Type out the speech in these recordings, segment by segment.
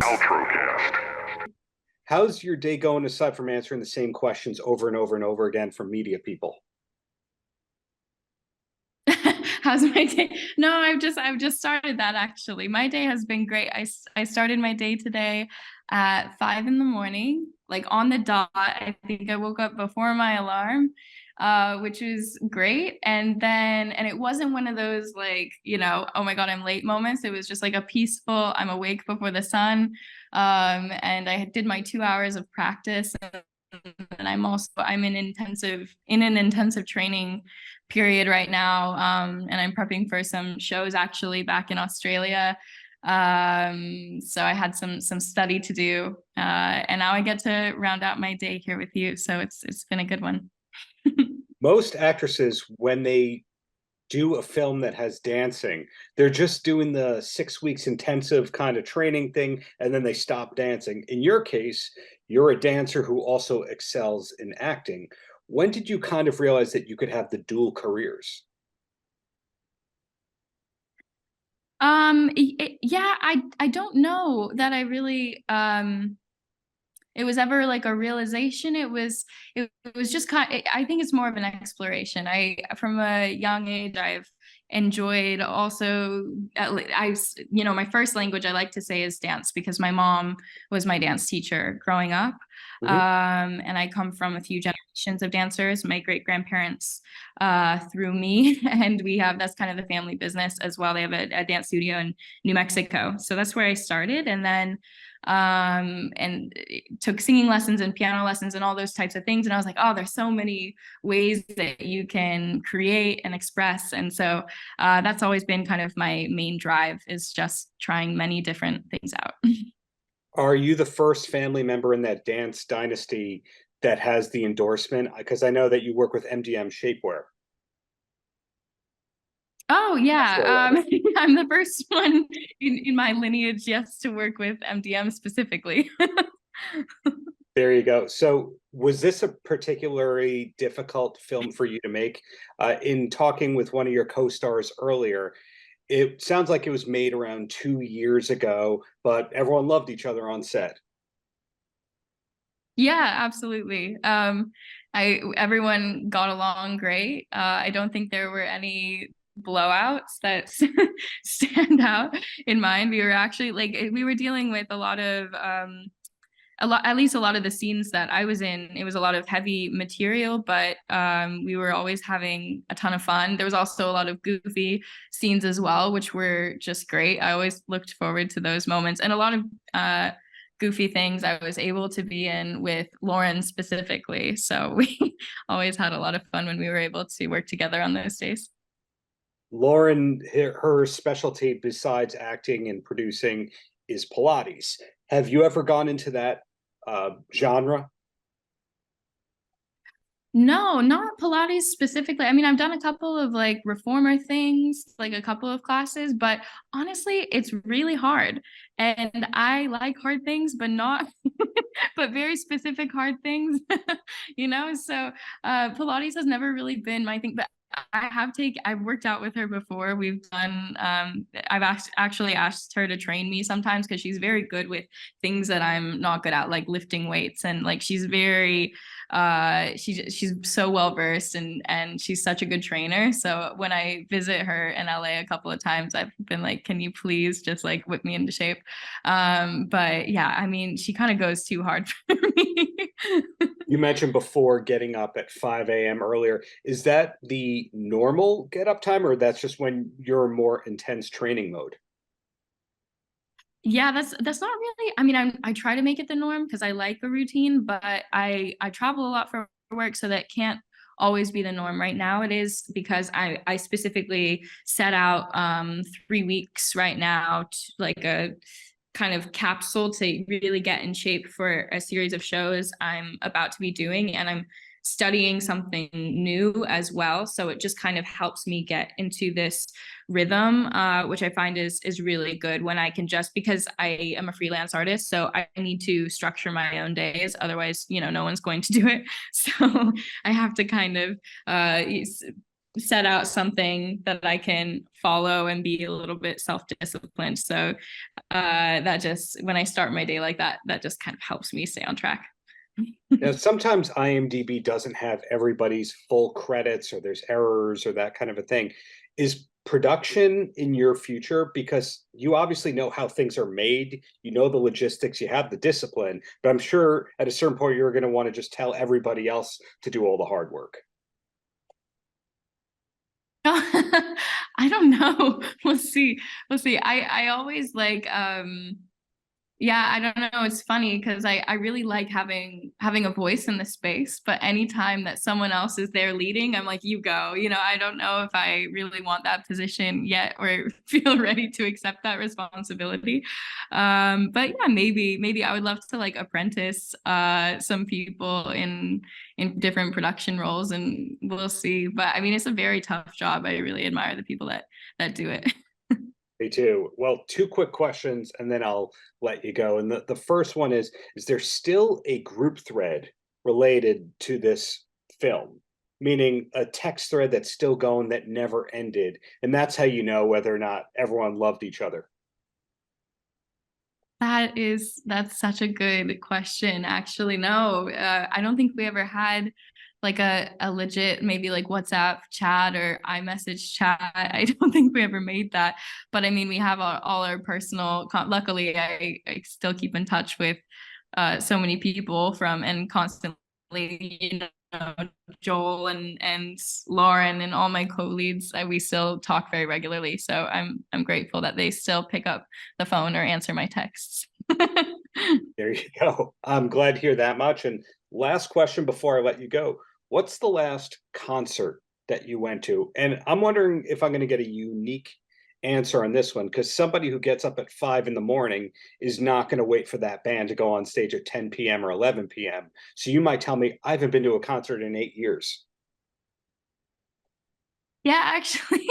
Paltrocast. How's your day going aside from answering the same questions over and over and over again from media people? How's my day? No, I've just started that actually. My day has been great. I started my day today at 5 in the morning, like on the dot. I think I woke up before my alarm, which was great. And it wasn't one of those like, oh my God, I'm late moments. It was just like a peaceful, I'm awake before the sun. And I did my 2 hours of practice, and I'm in an intensive training period right now, and I'm prepping for some shows actually back in Australia. So I had some study to do, and now I get to round out my day here with you. So it's been a good one. Most actresses, when they do a film that has dancing, they're just doing the 6 weeks intensive kind of training thing, and then they stop dancing. In your case, you're a dancer who also excels in acting. When did you kind of realize that you could have the dual careers? Yeah, I don't know that I really it was ever like a realization. It was just I think it's more of an exploration. I From a young age I've enjoyed also my first language I like to say is dance, because my mom was my dance teacher growing up. Mhm. And I come from a few generations of dancers. My great grandparents through me, and that's kind of the family business as well. They have a dance studio in New Mexico, so that's where I started. And then and took singing lessons and piano lessons and all those types of things. And I was like, oh, there's so many ways that you can create and express. And so that's always been kind of my main drive, is just trying many different things out. Are you the first family member in that dance dynasty that has the endorsement? Because I know that you work with MDM Shapewear. Oh yeah, So, I'm the first one in my lineage, yes, to work with MDM specifically. there you go. So, was this a particularly difficult film for you to make? In talking with one of your co-stars earlier, it sounds like it was made around 2 years ago, but everyone loved each other on set. Yeah, absolutely. I Everyone got along great. I don't think there were any blowouts that stand out in mind. We were actually like we were dealing with at least a lot of the scenes that I was in, it was a lot of heavy material, but we were always having a ton of fun. There was also a lot of goofy scenes as well, which were just great. I always looked forward to those moments, and a lot of goofy things I was able to be in with Lauren specifically. So we always had a lot of fun when we were able to work together on those days. Lauren, her specialty besides acting and producing is Pilates. Have you ever gone into that genre? No, not Pilates specifically. I mean, I've done a couple of like reformer things, like a couple of classes, but honestly, it's really hard. And I like hard things, but not, but very specific hard things, So Pilates has never really been my thing, but I've worked out with her before. I've actually asked her to train me sometimes, because she's very good with things that I'm not good at, like lifting weights. And like she's very she's so well versed, and she's such a good trainer. So when I visit her in LA a couple of times, I've been like, can you please just like whip me into shape? But yeah, I mean, she kind of goes too hard for me. You mentioned before getting up at 5 a.m. earlier. Is that the normal get up time, or that's just when you're in more intense training mode? Yeah, that's not really. I mean, I try to make it the norm because I like a routine, but I travel a lot for work, so that can't always be the norm. Right now it is, because I specifically set out 3 weeks right now to, like, a kind of capsule to really get in shape for a series of shows I'm about to be doing, and I'm studying something new as well. So it just kind of helps me get into this rhythm, which I find is really good when I can, just because I am a freelance artist, so I need to structure my own days. Otherwise, no one's going to do it. So I have to kind of set out something that I can follow and be a little bit self-disciplined. So that just, when I start my day like that, that just kind of helps me stay on track. Now, sometimes IMDb doesn't have everybody's full credits, or there's errors or that kind of a thing. Is production in your future? Because you obviously know how things are made, you know the logistics, you have the discipline, but I'm sure at a certain point you're going to want to just tell everybody else to do all the hard work. I don't know. We'll see. We'll see. I always like yeah, I don't know. It's funny because I really like having a voice in the space, but anytime that someone else is there leading, I'm like, you go. You know, I don't know if I really want that position yet or feel ready to accept that responsibility. But yeah, maybe I would love to like apprentice some people in different production roles, and we'll see. But I mean, it's a very tough job. I really admire the people that do it. Me too. Well, two quick questions and then I'll let you go. And the first one is there still a group thread related to this film? Meaning a text thread that's still going that never ended. And that's how you know whether or not everyone loved each other. That's such a good question. Actually, no, I don't think we ever had like a legit maybe like WhatsApp chat or iMessage chat. I don't think we ever made that. But I mean, we have all our personal. Luckily, I still keep in touch with so many people from and constantly, you know, Joel and Lauren and all my co-leads. We still talk very regularly. So I'm grateful that they still pick up the phone or answer my texts. There you go. I'm glad to hear that much. And last question before I let you go. What's the last concert that you went to? And I'm wondering if I'm going to get a unique answer on this one, because somebody who gets up at 5 in the morning is not going to wait for that band to go on stage at 10 p.m. or 11 p.m. So you might tell me, I haven't been to a concert in 8 years. Yeah, actually,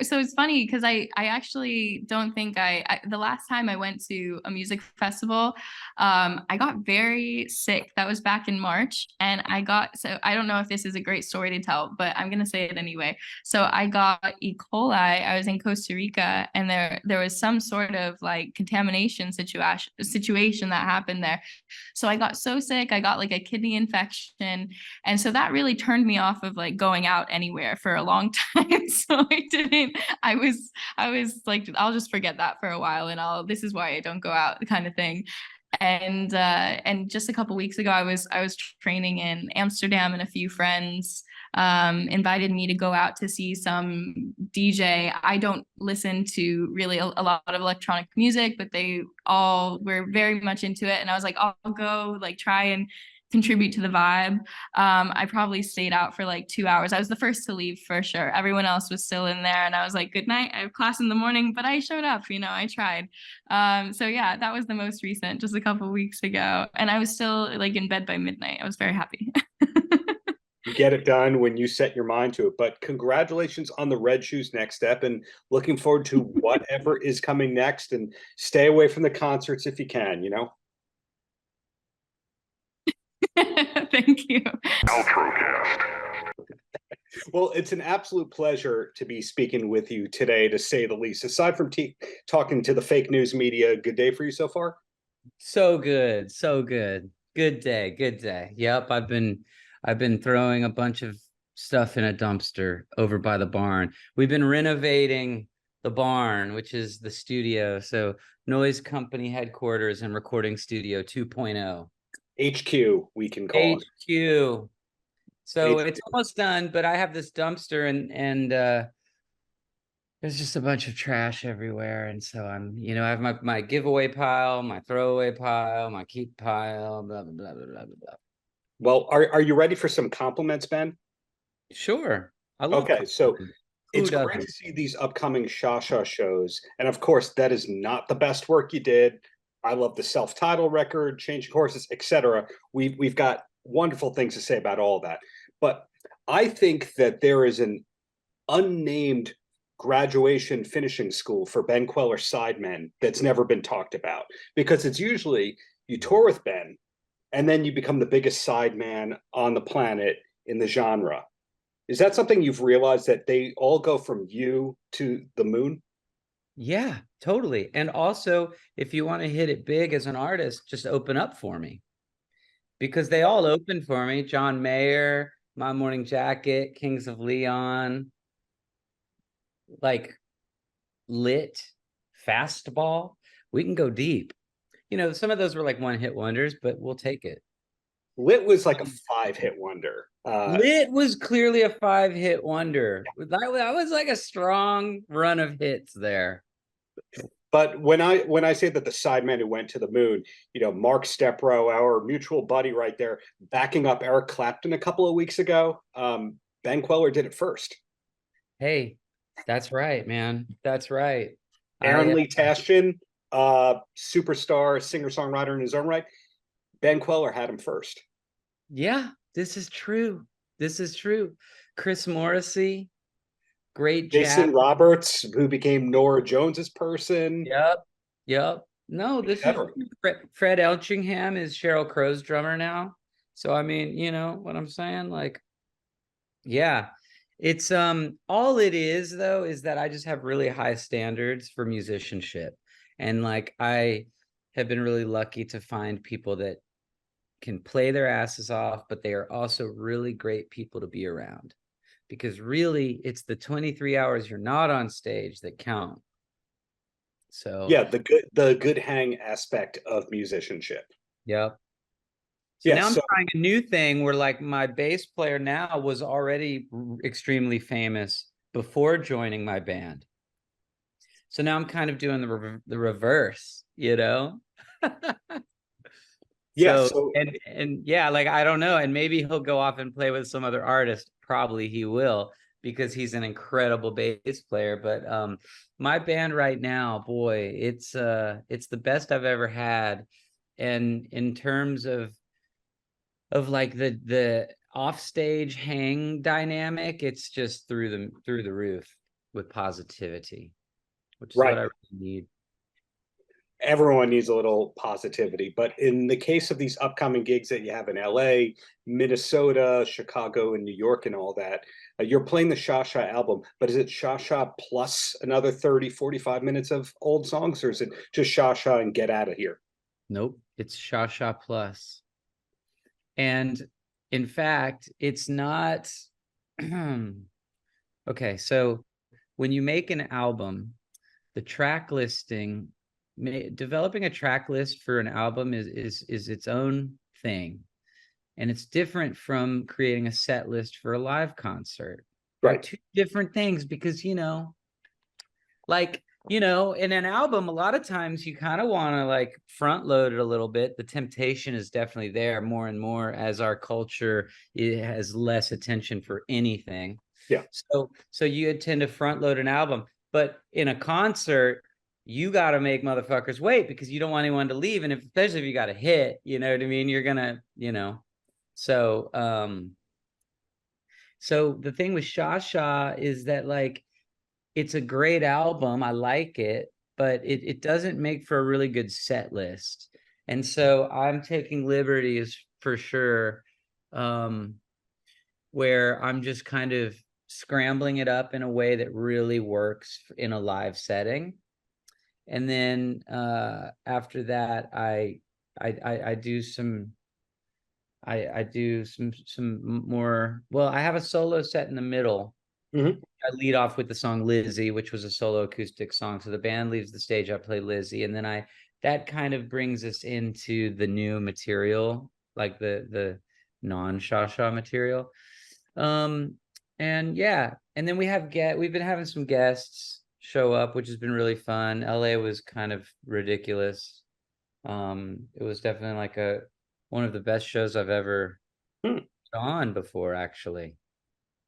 so it's funny because I actually don't think the last time I went to a music festival, I got very sick. That was back in March, and so I don't know if this is a great story to tell, but I'm gonna say it anyway. So I got E. coli. I was in Costa Rica, and there was some sort of like contamination situation that happened there. So I got so sick, I got like a kidney infection, and so that really turned me off of like going out anywhere for a long time. So I was like, I'll just forget that for a while, and this is why I don't go out kind of thing. And just a couple weeks ago, I was training in Amsterdam, and a few friends invited me to go out to see some DJ. I don't listen to really a lot of electronic music, but they all were very much into it, and I was like, I'll go like try and contribute to the vibe. I probably stayed out for like 2 hours. I was the first to leave for sure. Everyone else was still in there, and I was like, good night. I have class in the morning, but I showed up, you know, I tried. So yeah, that was the most recent, just a couple weeks ago. And I was still like in bed by midnight. I was very happy. You get it done when you set your mind to it. But congratulations on the Red Shoes next step, and looking forward to whatever is coming next. And stay away from the concerts if you can, you know? Thank you. Paltrocast. Well, it's an absolute pleasure to be speaking with you today, to say the least. Aside from talking to the fake news media, good day for you so far? So good, so good. Good day, good day. Yep, I've been throwing a bunch of stuff in a dumpster over by the barn. We've been renovating the barn, which is the studio. So Noise Company headquarters and recording studio 2.0. HQ, we can call it. HQ. So HQ. it's almost done, but I have this dumpster and there's just a bunch of trash everywhere. And so I have my giveaway pile, my throwaway pile, my keep pile, blah, blah, blah, blah, blah, blah. Well, are you ready for some compliments, Ben? Sure. I love Okay, so it's Who great doesn't? to see these upcoming Shasha shows. And of course, that is not the best work you did. I love the self-title record, Change Courses, etc. We've got wonderful things to say about all that. But I think that there is an unnamed graduation finishing school for Ben Kweller sidemen that's never been talked about, because it's usually you tour with Ben and then you become the biggest sideman on the planet in the genre. Is that something you've realized, that they all go from you to the moon? Yeah, totally. And also, if you want to hit it big as an artist, just open up for me, because they all open for me. John Mayer, My Morning Jacket, Kings of Leon, like Lit, Fastball. We can go deep. You know, some of those were like one-hit wonders, but we'll take it. Lit was like a 5-hit wonder. Lit was clearly a 5-hit wonder. That was like a strong run of hits there. But when I say that the sidemen who went to the moon, Mark Stepro, our mutual buddy right there, backing up Eric Clapton a couple of weeks ago, Ben Kweller did it first. Hey, that's right, man. That's right. Aaron Lee Tashin, superstar, singer-songwriter in his own right, Ben Kweller had him first. Yeah, this is true. This is true. Chris Morrissey, great Jason jazz. Roberts, who became Norah Jones's person. Yep. Yep. No, this is Fred Elchingham is Sheryl Crow's drummer now. So I mean, you know what I'm saying? Like, yeah. It's all it is though is that I just have really high standards for musicianship. And like I have been really lucky to find people that can play their asses off, but they are also really great people to be around. Because really it's the 23 hours you're not on stage that count. So yeah, the good hang aspect of musicianship. yep. So now I'm trying a new thing where like my bass player now was already extremely famous before joining my band. So now I'm kind of doing the reverse, you know? Yeah. And yeah, like I don't know. And maybe he'll go off and play with some other artist. Probably he will, because he's an incredible bass player. But my band right now, boy, it's the best I've ever had. And in terms of like the offstage hang dynamic, it's just through the roof with positivity, which is what I really need. Everyone needs a little positivity, but in the case of these upcoming gigs that you have in LA, Minnesota, Chicago, and New York and all that, you're playing the Sha Sha album, but is it Sha Sha plus another 30, 45 minutes of old songs, or is it just Sha Sha and get out of here? Nope, it's Sha Sha plus. And in fact, it's not okay. So when you make an album, the track listing, developing a track list for an album is its own thing. And it's different from creating a set list for a live concert. Right. Two different things, because, like, in an album, a lot of times you kind of want to like front load it a little bit. The temptation is definitely there more and more as our culture, it has less attention for anything. Yeah. So you tend to front load an album, but in a concert, you got to make motherfuckers wait, because you don't want anyone to leave. And especially if you got a hit, you know what I mean? You're gonna, so, so the thing with Sha Sha is that like, it's a great album. I like it, but it doesn't make for a really good set list. And so I'm taking liberties for sure, where I'm just kind of scrambling it up in a way that really works in a live setting. And then after that, I do some more. Well, I have a solo set in the middle. Mm-hmm. I lead off with the song Lizzie, which was a solo acoustic song. So the band leaves the stage, I play Lizzie, and then that kind of brings us into the new material, like the non-Sha Sha material. And yeah, and then we've been having some guests show up, which has been really fun. LA was kind of ridiculous. It was definitely like one of the best shows I've ever gone before, actually.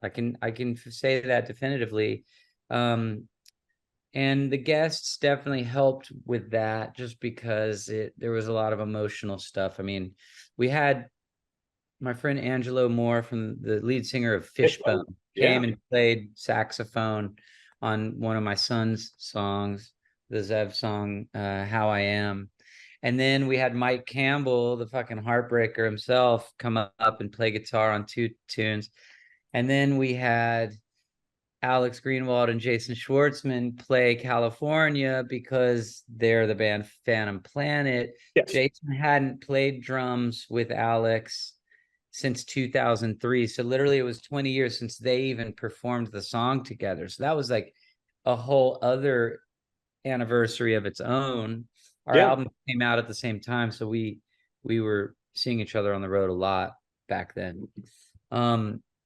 I can say that definitively. And the guests definitely helped with that, just because there was a lot of emotional stuff. I mean, we had my friend Angelo Moore, from the lead singer of Fishbone, came and played saxophone on one of my son's songs, the Zev song, How I Am. And then we had Mike Campbell, the fucking heartbreaker himself, come up and play guitar on 2 tunes. And then we had Alex Greenwald and Jason Schwartzman play California because they're the band Phantom Planet. Yes. Jason hadn't played drums with Alex since 2003. So literally it was 20 years since they even performed the song together. So that was like a whole other anniversary of its own. Our album came out at the same time, so we were seeing each other on the road a lot back then.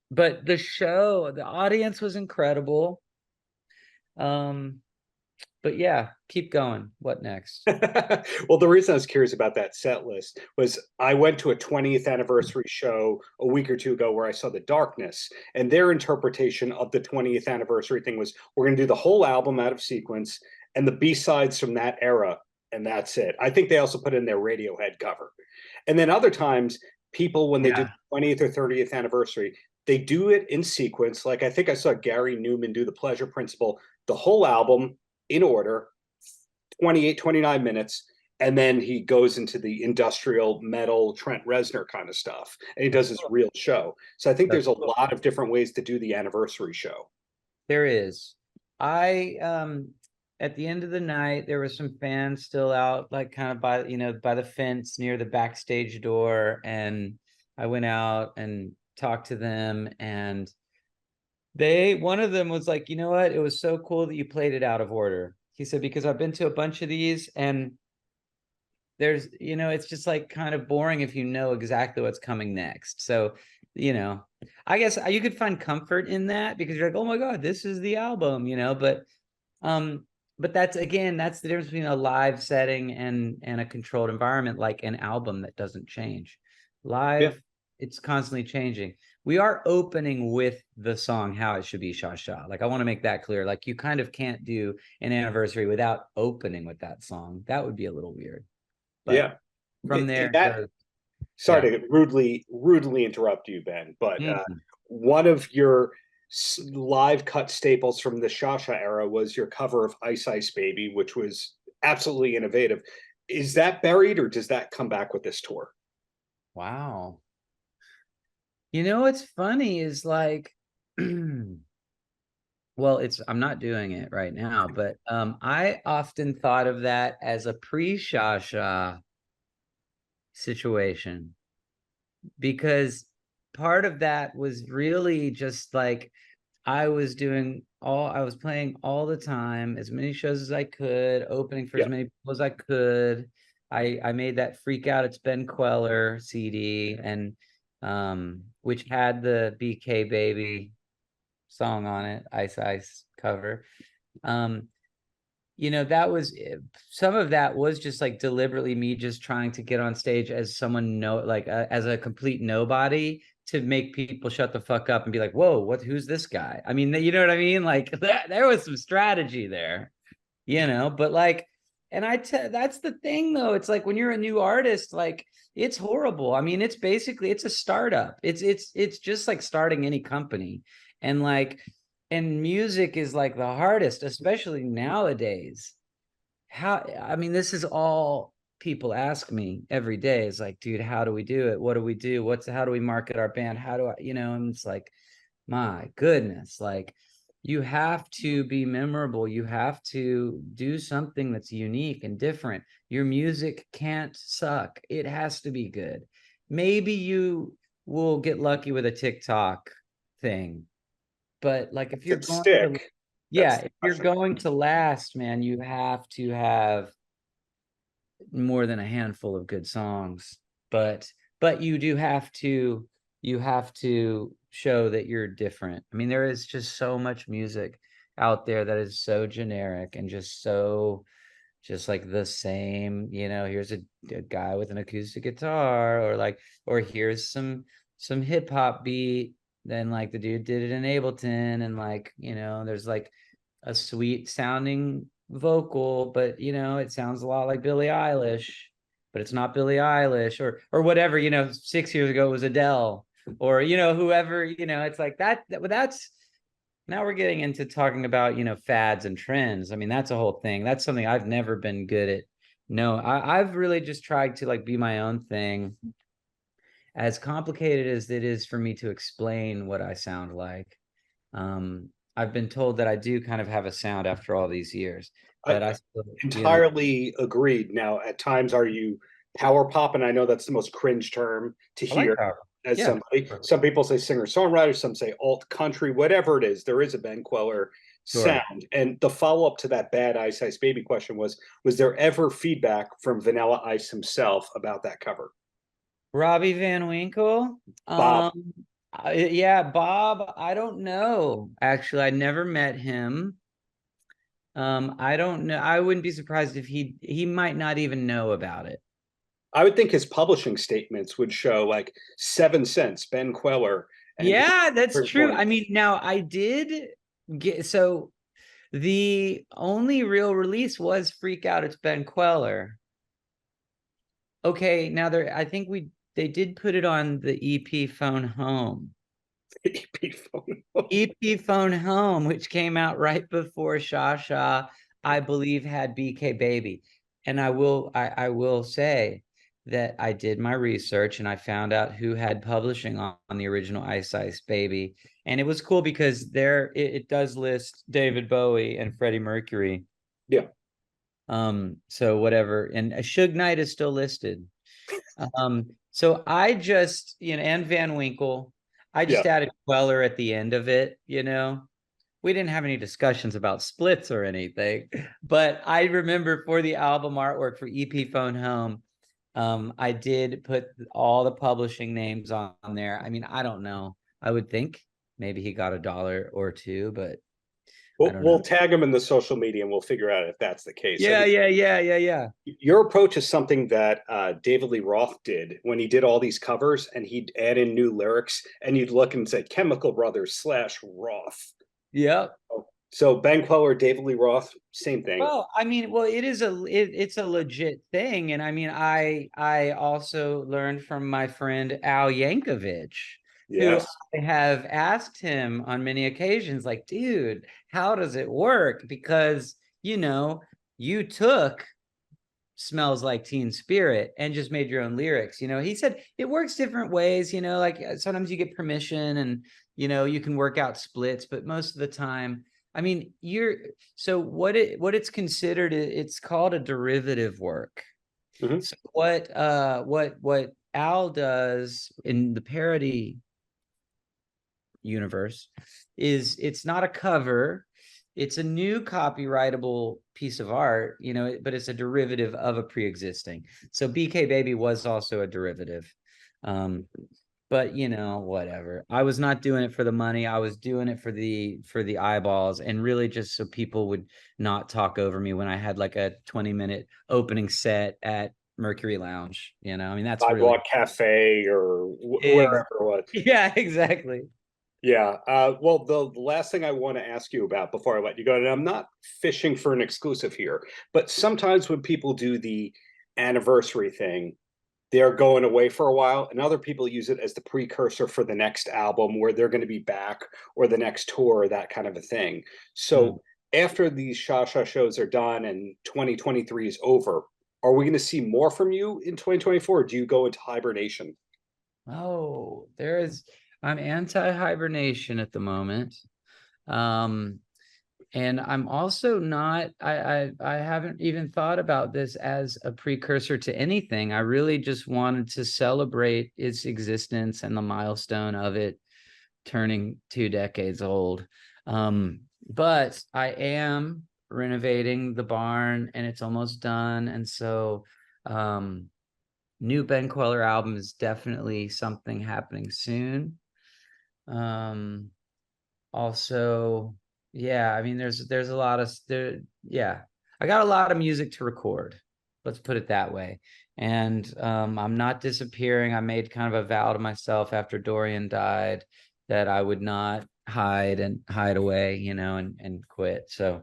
But the show, the audience was incredible. But yeah, keep going. What next? Well, the reason I was curious about that set list was I went to a 20th anniversary show a week or two ago where I saw The Darkness, and their interpretation of the 20th anniversary thing was, we're going to do the whole album out of sequence and the B-sides from that era, and that's it. I think they also put in their Radiohead cover. And then other times, people, when they do the 20th or 30th anniversary, they do it in sequence. Like I think I saw Gary Newman do The Pleasure Principle, the whole album in order, 28, 29 minutes. And then he goes into the industrial metal Trent Reznor kind of stuff. And he does his real show. So I think there's a lot of different ways to do the anniversary show. There is. At the end of the night, there were some fans still out, like kind of by, by the fence near the backstage door. And I went out and talked to them, and one of them was like, you know what? It was so cool that you played it out of order. He said, because I've been to a bunch of these, and there's, it's just like kind of boring if you know exactly what's coming next. So, I guess you could find comfort in that because you're like, oh my God, this is the album, but that's the difference between a live setting and a controlled environment, like an album that doesn't change. Live, it's constantly changing. We are opening with the song How It Should Be, Sha Sha. Like, I want to make that clear. Like, you kind of can't do an anniversary without opening with that song. That would be a little weird. But from there, sorry to rudely interrupt you, Ben, but one of your live cut staples from the Sha Sha era was your cover of Ice Ice Baby, which was absolutely innovative. Is that buried, or does that come back with this tour? Wow. What's funny is like, well, I'm not doing it right now, but I often thought of that as a pre-Sha Sha situation, because part of that was really just like, I was playing all the time, as many shows as I could, opening for as many people as I could. I made that Freak Out It's Ben Kweller CD, and which had the BK Baby song on it, Ice Ice cover. That was, some of that was just like deliberately me just trying to get on stage as someone as a complete nobody, to make people shut the fuck up and be like, whoa, who's this guy? I mean, you know what I mean? Like there was some strategy there, but like, and that's the thing though. It's like, when you're a new artist, like, it's horrible. I mean, it's a startup. It's just like starting any company. And like, and music is like the hardest, especially nowadays. This is all people ask me every day, is like, dude, how do we do it? What do we do? How do we market our band? How do I, and it's like, my goodness, like, you have to be memorable. You have to do something that's unique and different. Your music can't suck. It has to be good. Maybe you will get lucky with a TikTok thing, but like, if you're going to last, man, you have to have more than a handful of good songs. But you have to show that you're different. I mean, there is just so much music out there that is so generic and just like the same, here's a guy with an acoustic guitar, or here's some hip hop beat, then like the dude did it in Ableton, and like, there's like a sweet sounding vocal, but it sounds a lot like Billie Eilish, but it's not Billie Eilish, or whatever. 6 years ago it was Adele, or whoever. It's like that's now we're getting into talking about fads and trends. I mean, that's a whole thing. That's something I've never been good at. No, I've really just tried to like be my own thing. as complicated as it is for me to explain what I sound like, I've been told that I do kind of have a sound after all these years, but I still, entirely agreed. Now, at times, are you power pop? And I know that's the most cringe term to I like hear power. as Yeah. somebody. Some people say singer-songwriter, some say alt country, whatever it is, there is a Ben Kweller Sure. sound. And the follow-up to that Bad Ice Ice Baby question was there ever feedback from Vanilla Ice himself about that cover? Robbie Van Winkle. Bob. Yeah, Bob, I don't know. Actually, I never met him. I don't know. I wouldn't be surprised if he might not even know about it. I would think his publishing statements would show like 7 cents, Ben Kweller. And Yeah, that's true. I mean, now I did get, so the only real release was Freak Out, It's Ben Kweller. Okay, now I think they did put it on the EP Phone Home. EP Phone Home, which came out right before Shasha, I believe, had BK Baby. And I will say that I did my research and I found out who had publishing on the original Ice Ice Baby. And it was cool because it does list David Bowie and Freddie Mercury. Yeah. So whatever. And Suge Knight is still listed. So I just, and Van Winkle, I just added Kweller at the end of it, We didn't have any discussions about splits or anything, but I remember for the album artwork for EP Phone Home, I did put all the publishing names on there. I mean, I don't know. I would think maybe he got $1 or $2, but we'll tag him in the social media and we'll figure out if that's the case. Yeah, yeah. Your approach is something that David Lee Roth did when he did all these covers, and he'd add in new lyrics, and you'd look and say Chemical Brothers / Roth. Yep. So Ben Kweller, David Lee Roth, same thing. Well, I mean, it's a legit thing, and I mean, I also learned from my friend Al Yankovic. Yes. Who I have asked him on many occasions, like, dude, how does it work? Because, you took Smells Like Teen Spirit and just made your own lyrics. He said it works different ways, like sometimes you get permission and, you can work out splits, but most of the time, I mean, so what it's considered, it's called a derivative work. Mm-hmm. So what Al does in the parody universe is it's not a cover, it's a new copyrightable piece of art, but it's a derivative of a pre-existing. So BK Baby was also a derivative, but whatever. I was not doing it for the money. I was doing it for the eyeballs, and really just so people would not talk over me when I had like a 20-minute opening set at Mercury Lounge. I mean, that's Sidewalk Cafe or wherever it was. Yeah, exactly. Yeah. Well, the last thing I want to ask you about before I let you go, and I'm not fishing for an exclusive here, but sometimes when people do the anniversary thing, they're going away for a while, and other people use it as the precursor for the next album where they're going to be back, or the next tour, that kind of a thing. So after these Shasha shows are done and 2023 is over, are we going to see more from you in 2024? Or do you go into hibernation? Oh, I'm anti-hibernation at the moment. And I'm also not, I haven't even thought about this as a precursor to anything. I really just wanted to celebrate its existence and the milestone of it turning 2 decades old. But I am renovating the barn and it's almost done. And so, new Ben Kweller album is definitely something happening soon. Also, yeah, I mean, there's a lot of I got a lot of music to record. Let's put it that way. And I'm not disappearing. I made kind of a vow to myself after Dorian died that I would not hide away, and quit. So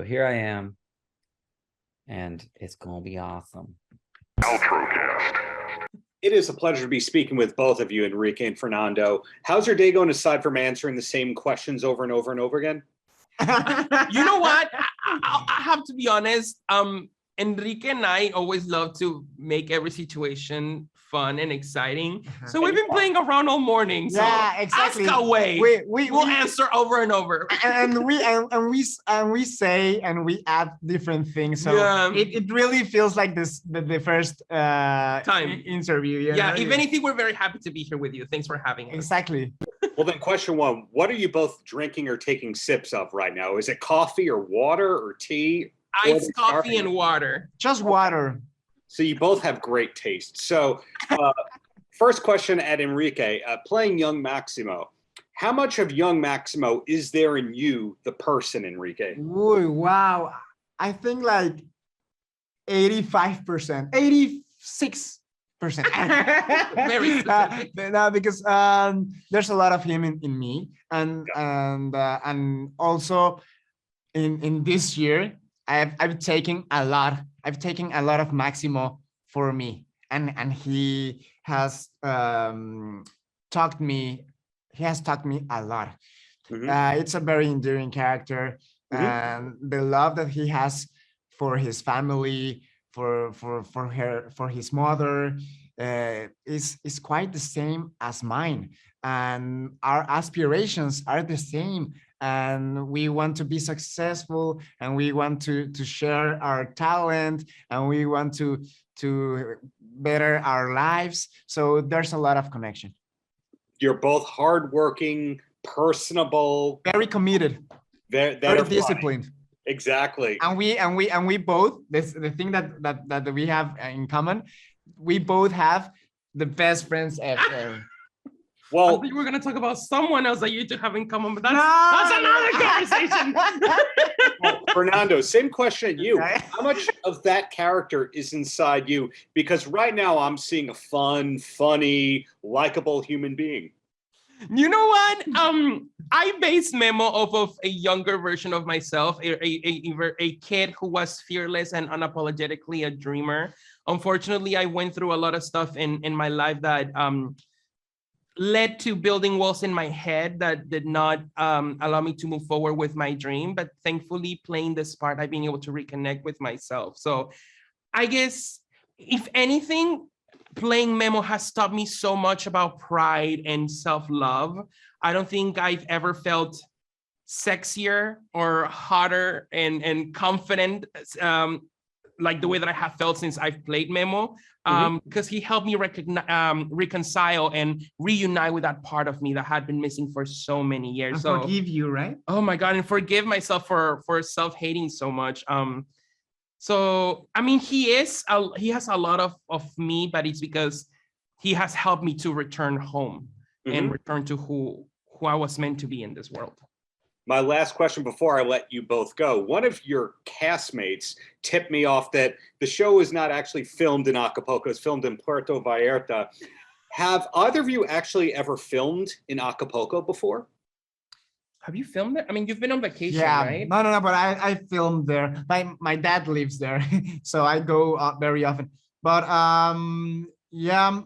here I am, and it's gonna be awesome. Paltrocast. It is a pleasure to be speaking with both of you, Enrique and Fernando. How's your day going aside from answering the same questions over and over and over again? You know what? I have to be honest. Enrique and I always love to make every situation fun and exciting. So we've been playing around all morning. So Yeah, exactly. ask away. We'll answer over and over. and we say and we add different things. So Yeah. it really feels like the first Time. interview. You Yeah, know? if anything, we're very happy to be here with you. Thanks for having us. Exactly. Well, then question one, what are you both drinking or taking sips of right now? Is it coffee or water or tea? Iced coffee and water. Just water. So you both have great taste. So first question at Enrique, playing young Maximo. How much of young Maximo is there in you, the person, Enrique? Ooh, wow. I think like 85%, 86%. Very specific. No, because there's a lot of him in me, and also in this year I've taken a lot. I've taken a lot of Maximo for me, and he has taught me. He has taught me a lot. Mm-hmm. It's a very endearing character, and the love that he has for his family, for his mother, is quite the same as mine, and our aspirations are the same, and we want to be successful, and we want to share our talent, and we want to better our lives. So there's a lot of connection. You're both hardworking, personable, Very committed, very disciplined. Exactly. And we both, this the thing that we have in common, we both have the best friends ever. Well, I think we're gonna talk about someone else that you two have in common, but that's No, another conversation. well, Fernando, same question at you. Okay. How much of that character is inside you? Because right now I'm seeing a fun, funny, likable human being. You know what? I based Memo off of a younger version of myself, a kid who was fearless and unapologetically a dreamer. Unfortunately, I went through a lot of stuff in my life that led to building walls in my head that did not allow me to move forward with my dream. But thankfully, playing this part, I've been able to reconnect with myself. So I guess, if anything, playing Memo has taught me so much about pride and self-love. I don't think I've ever felt sexier or hotter and confident like the way that I have felt since I've played Memo, because he helped me reconcile and reunite with that part of me that had been missing for so many years. And so forgive you, right? oh my God, and forgive myself for self-hating so much. So I mean, he has a lot of me, but it's because he has helped me to return home and return to who I was meant to be in this world. My last question before I let you both go. One of your castmates tipped me off that the show is not actually filmed in Acapulco, it's filmed in Puerto Vallarta. Have either of you actually ever filmed in Acapulco before? Have you filmed it? I mean, you've been on vacation, Yeah, right? no, but I filmed there. My dad lives there, so I go very often. But yeah,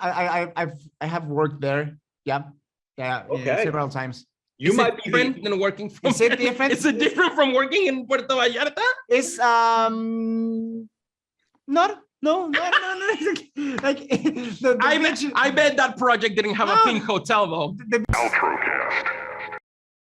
I have worked there. Yeah, Okay. several times. You Is might it be different than working from. Is it different? Is it different from working in Puerto Vallarta? It's not no. Like I bet that project didn't have a pink hotel though. Paltrocast.